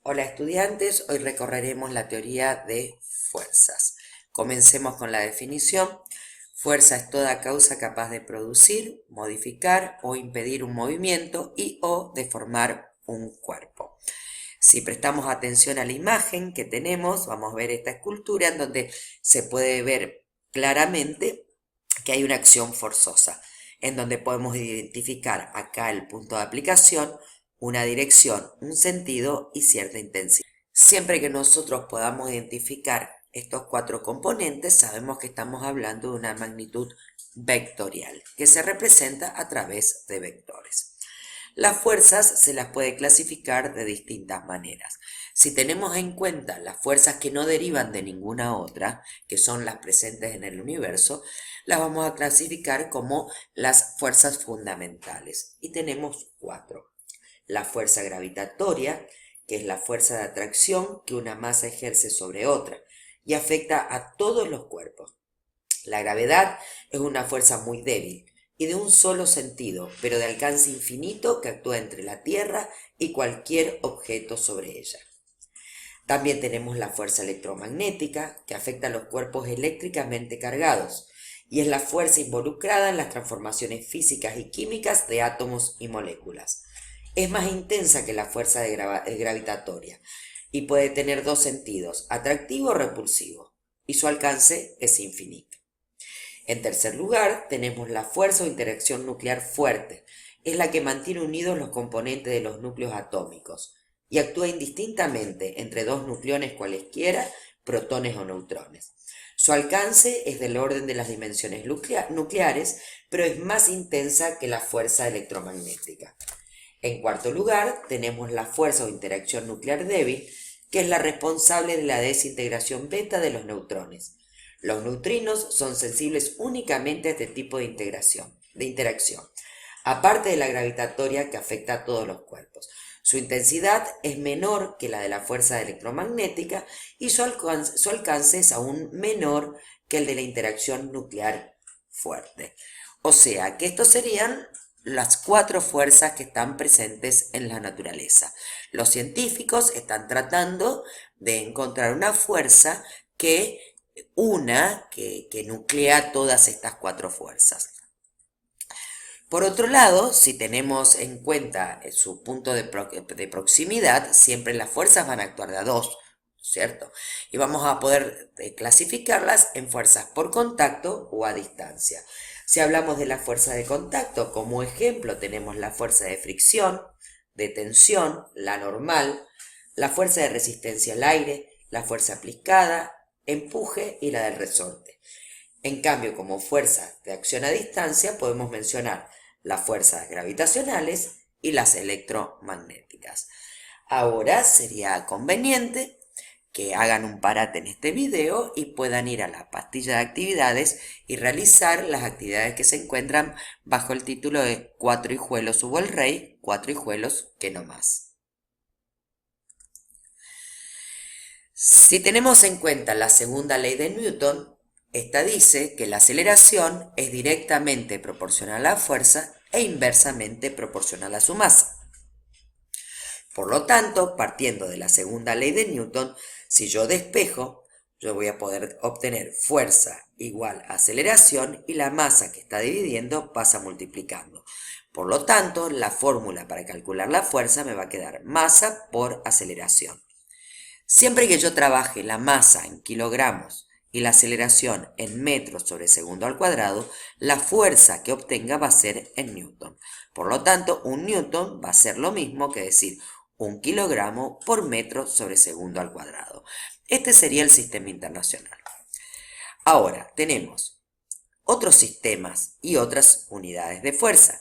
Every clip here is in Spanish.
Hola estudiantes, hoy recorreremos la teoría de fuerzas. Comencemos con la definición. Fuerza es toda causa capaz de producir, modificar o impedir un movimiento y o deformar un cuerpo. Si prestamos atención a la imagen que tenemos, vamos a ver esta escultura en donde se puede ver claramente que hay una acción forzosa, en donde podemos identificar acá el punto de aplicación, una dirección, un sentido y cierta intensidad. Siempre que nosotros podamos identificar estos cuatro componentes, sabemos que estamos hablando de una magnitud vectorial, que se representa a través de vectores. Las fuerzas se las puede clasificar de distintas maneras. Si tenemos en cuenta las fuerzas que no derivan de ninguna otra, que son las presentes en el universo, las vamos a clasificar como las fuerzas fundamentales. Y tenemos cuatro. La fuerza gravitatoria, que es la fuerza de atracción que una masa ejerce sobre otra y afecta a todos los cuerpos. La gravedad es una fuerza muy débil y de un solo sentido, pero de alcance infinito que actúa entre la Tierra y cualquier objeto sobre ella. También tenemos la fuerza electromagnética, que afecta a los cuerpos eléctricamente cargados, y es la fuerza involucrada en las transformaciones físicas y químicas de átomos y moléculas. Es más intensa que la fuerza gravitatoria y puede tener dos sentidos, atractivo o repulsivo, y su alcance es infinito. En tercer lugar, tenemos la fuerza o interacción nuclear fuerte. Es la que mantiene unidos los componentes de los núcleos atómicos y actúa indistintamente entre dos nucleones cualesquiera, protones o neutrones. Su alcance es del orden de las dimensiones nucleares, pero es más intensa que la fuerza electromagnética. En cuarto lugar, tenemos la fuerza o interacción nuclear débil, que es la responsable de la desintegración beta de los neutrones. Los neutrinos son sensibles únicamente a este tipo de interacción, aparte de la gravitatoria que afecta a todos los cuerpos. Su intensidad es menor que la de la fuerza electromagnética y su alcance es aún menor que el de la interacción nuclear fuerte. O sea que estos serían las cuatro fuerzas que están presentes en la naturaleza. Los científicos están tratando de encontrar una fuerza que nuclea todas estas cuatro fuerzas. Por otro lado, si tenemos en cuenta su punto de proximidad, siempre las fuerzas van a actuar de a dos, ¿cierto? Y vamos a poder clasificarlas en fuerzas por contacto o a distancia. Si hablamos de la fuerza de contacto, como ejemplo tenemos la fuerza de fricción, de tensión, la normal, la fuerza de resistencia al aire, la fuerza aplicada, empuje y la del resorte. En cambio, como fuerza de acción a distancia podemos mencionar las fuerzas gravitacionales y las electromagnéticas. Ahora sería conveniente que hagan un parate en este video y puedan ir a la pastilla de actividades y realizar las actividades que se encuentran bajo el título de Cuatro hijuelos hubo el rey, cuatro hijuelos que no más. Si tenemos en cuenta la segunda ley de Newton, esta dice que la aceleración es directamente proporcional a la fuerza e inversamente proporcional a su masa. Por lo tanto, partiendo de la segunda ley de Newton, si yo despejo, yo voy a poder obtener fuerza igual a aceleración y la masa que está dividiendo pasa multiplicando. Por lo tanto, la fórmula para calcular la fuerza me va a quedar masa por aceleración. Siempre que yo trabaje la masa en kilogramos y la aceleración en metros sobre segundo al cuadrado, la fuerza que obtenga va a ser en newton. Por lo tanto, un newton va a ser lo mismo que decir 1 kilogramo por metro sobre segundo al cuadrado. Este sería el sistema internacional. Ahora, tenemos otros sistemas y otras unidades de fuerza.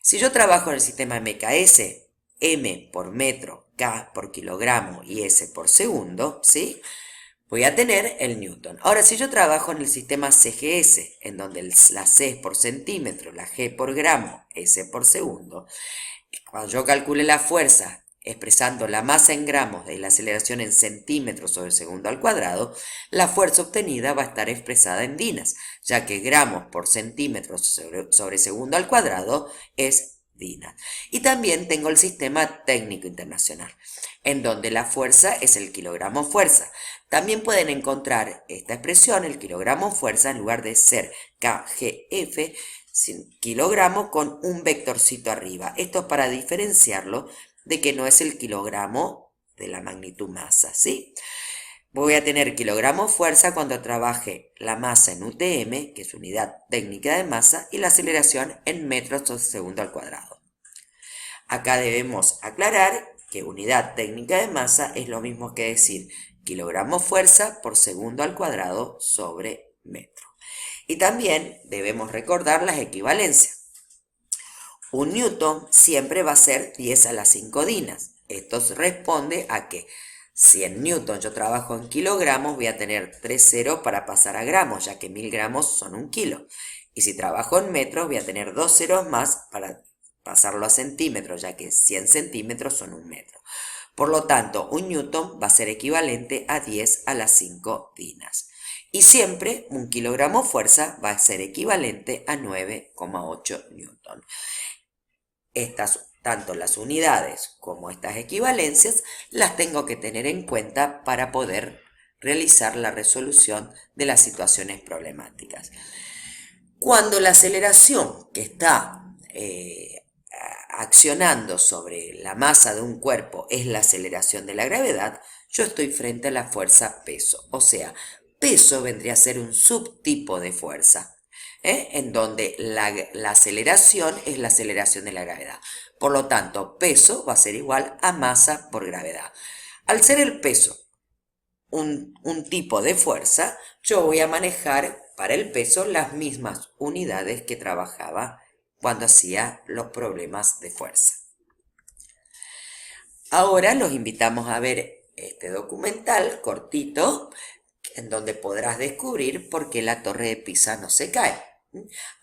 Si yo trabajo en el sistema MKS, M por metro, K por kilogramo y S por segundo, ¿sí? Voy a tener el newton. Ahora, si yo trabajo en el sistema CGS, en donde la C es por centímetro, la G por gramo, S por segundo, cuando yo calcule la fuerza expresando la masa en gramos y la aceleración en centímetros sobre segundo al cuadrado, la fuerza obtenida va a estar expresada en dinas, ya que gramos por centímetros sobre segundo al cuadrado es DINAS. Y también tengo el sistema técnico internacional, en donde la fuerza es el kilogramo fuerza. También pueden encontrar esta expresión, el kilogramo fuerza, en lugar de ser kgf, kilogramo con un vectorcito arriba. Esto es para diferenciarlo de que no es el kilogramo de la magnitud masa, ¿sí? Voy a tener kilogramo fuerza cuando trabaje la masa en UTM, que es unidad técnica de masa, y la aceleración en metros sobre segundo al cuadrado. Acá debemos aclarar que unidad técnica de masa es lo mismo que decir kilogramo fuerza por segundo al cuadrado sobre metro. Y también debemos recordar las equivalencias. Un newton siempre va a ser 10 a las 5 dinas. Esto responde a que si en newton yo trabajo en kilogramos, voy a tener 3 ceros para pasar a gramos, ya que 1000 gramos son 1 kilo. Y si trabajo en metros, voy a tener 2 ceros más para pasarlo a centímetros, ya que 100 centímetros son 1 metro. Por lo tanto, un newton va a ser equivalente a 10 a las 5 dinas. Y siempre un kilogramo fuerza va a ser equivalente a 9,8 newton. Tanto las unidades como estas equivalencias las tengo que tener en cuenta para poder realizar la resolución de las situaciones problemáticas. Cuando la aceleración que está accionando sobre la masa de un cuerpo es la aceleración de la gravedad, yo estoy frente a la fuerza peso. O sea, peso vendría a ser un subtipo de fuerza, en donde la aceleración es la aceleración de la gravedad. Por lo tanto, peso va a ser igual a masa por gravedad. Al ser el peso un tipo de fuerza, yo voy a manejar para el peso las mismas unidades que trabajaba cuando hacía los problemas de fuerza. Ahora los invitamos a ver este documental cortito, en donde podrás descubrir por qué la torre de Pisa no se cae.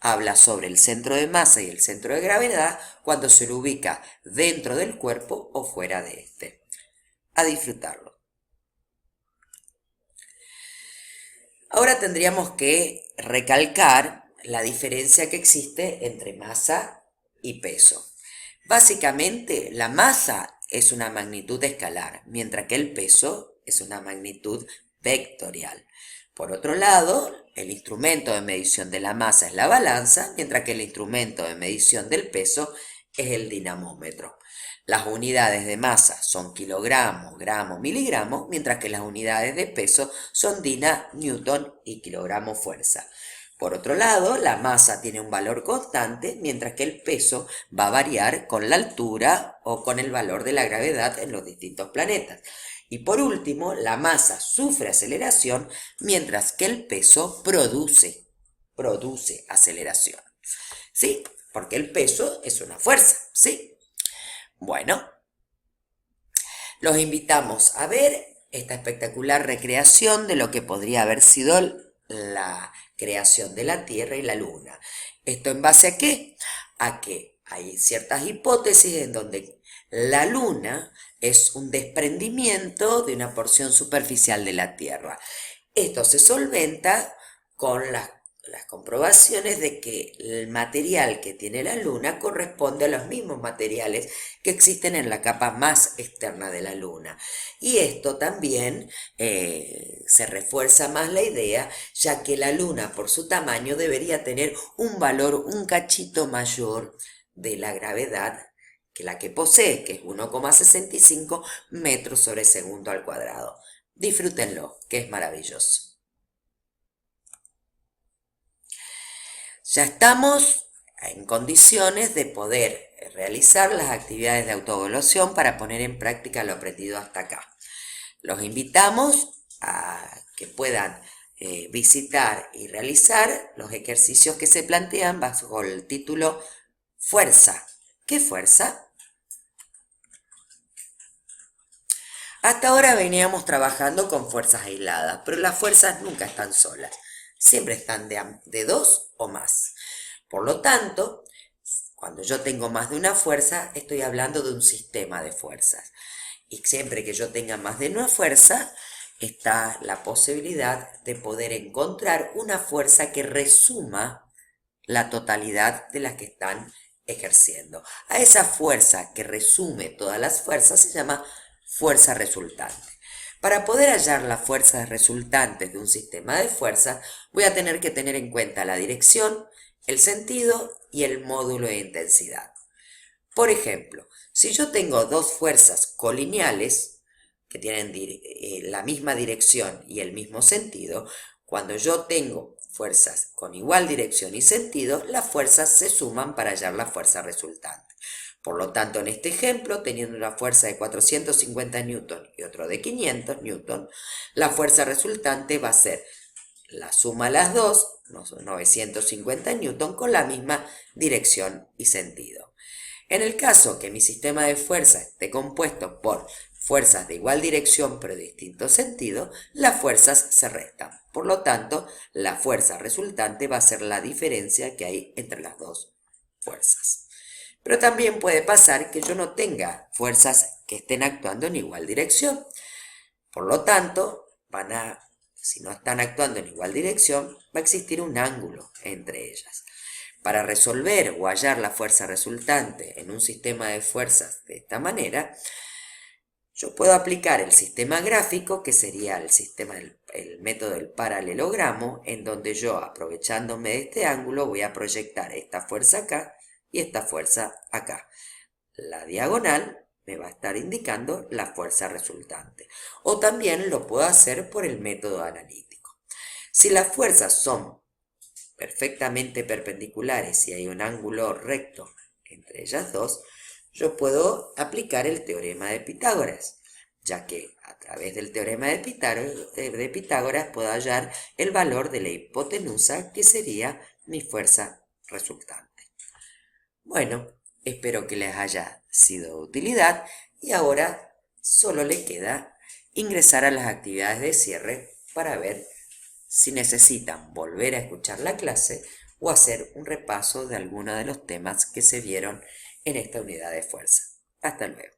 Habla sobre el centro de masa y el centro de gravedad cuando se lo ubica dentro del cuerpo o fuera de este. A disfrutarlo. Ahora tendríamos que recalcar la diferencia que existe entre masa y peso. Básicamente, la masa es una magnitud escalar, mientras que el peso es una magnitud vectorial. Por otro lado, el instrumento de medición de la masa es la balanza, mientras que el instrumento de medición del peso es el dinamómetro. Las unidades de masa son kilogramos, gramos, miligramos, mientras que las unidades de peso son dina, newton y kilogramo fuerza. Por otro lado, la masa tiene un valor constante, mientras que el peso va a variar con la altura o con el valor de la gravedad en los distintos planetas. Y por último, la masa sufre aceleración, mientras que el peso produce aceleración. ¿Sí? Porque el peso es una fuerza, ¿sí? Bueno, los invitamos a ver esta espectacular recreación de lo que podría haber sido la creación de la Tierra y la Luna. ¿Esto en base a qué? A que hay ciertas hipótesis en donde la Luna es un desprendimiento de una porción superficial de la Tierra. Esto se solventa con las comprobaciones de que el material que tiene la Luna corresponde a los mismos materiales que existen en la capa más externa de la Luna. Y esto también se refuerza más la idea, ya que la Luna por su tamaño debería tener un valor un cachito mayor de la gravedad que la que posee, que es 1,65 metros sobre segundo al cuadrado. Disfrútenlo, que es maravilloso. Ya estamos en condiciones de poder realizar las actividades de autoevaluación para poner en práctica lo aprendido hasta acá. Los invitamos a que puedan visitar y realizar los ejercicios que se plantean bajo el título Fuerza. ¿Qué fuerza? Hasta ahora veníamos trabajando con fuerzas aisladas, pero las fuerzas nunca están solas, siempre están de dos o más. Por lo tanto, cuando yo tengo más de una fuerza, estoy hablando de un sistema de fuerzas. Y siempre que yo tenga más de una fuerza, está la posibilidad de poder encontrar una fuerza que resuma la totalidad de las que están ejerciendo. A esa fuerza que resume todas las fuerzas se llama fuerza resultante. Para poder hallar las fuerzas resultantes de un sistema de fuerza, voy a tener que tener en cuenta la dirección, el sentido y el módulo de intensidad. Por ejemplo, si yo tengo dos fuerzas colineales que tienen la misma dirección y el mismo sentido, cuando yo tengo fuerzas con igual dirección y sentido, las fuerzas se suman para hallar la fuerza resultante. Por lo tanto, en este ejemplo, teniendo una fuerza de 450 newton y otro de 500 newton, la fuerza resultante va a ser la suma de las dos, 950 newton, con la misma dirección y sentido. En el caso que mi sistema de fuerzas esté compuesto por fuerzas de igual dirección pero de distinto sentido, las fuerzas se restan. Por lo tanto, la fuerza resultante va a ser la diferencia que hay entre las dos fuerzas. Pero también puede pasar que yo no tenga fuerzas que estén actuando en igual dirección. Por lo tanto, si no están actuando en igual dirección, va a existir un ángulo entre ellas. Para resolver o hallar la fuerza resultante en un sistema de fuerzas de esta manera, yo puedo aplicar el sistema gráfico, que sería el método del paralelogramo, en donde yo, aprovechándome de este ángulo, voy a proyectar esta fuerza acá y esta fuerza acá. La diagonal me va a estar indicando la fuerza resultante. O también lo puedo hacer por el método analítico. Si las fuerzas son perfectamente perpendiculares y hay un ángulo recto entre ellas dos, yo puedo aplicar el teorema de Pitágoras, ya que a través del teorema de Pitágoras puedo hallar el valor de la hipotenusa, que sería mi fuerza resultante. Bueno, espero que les haya sido de utilidad y ahora solo le queda ingresar a las actividades de cierre para ver si necesitan volver a escuchar la clase o hacer un repaso de algunos de los temas que se vieron en esta unidad de fuerza. Hasta luego.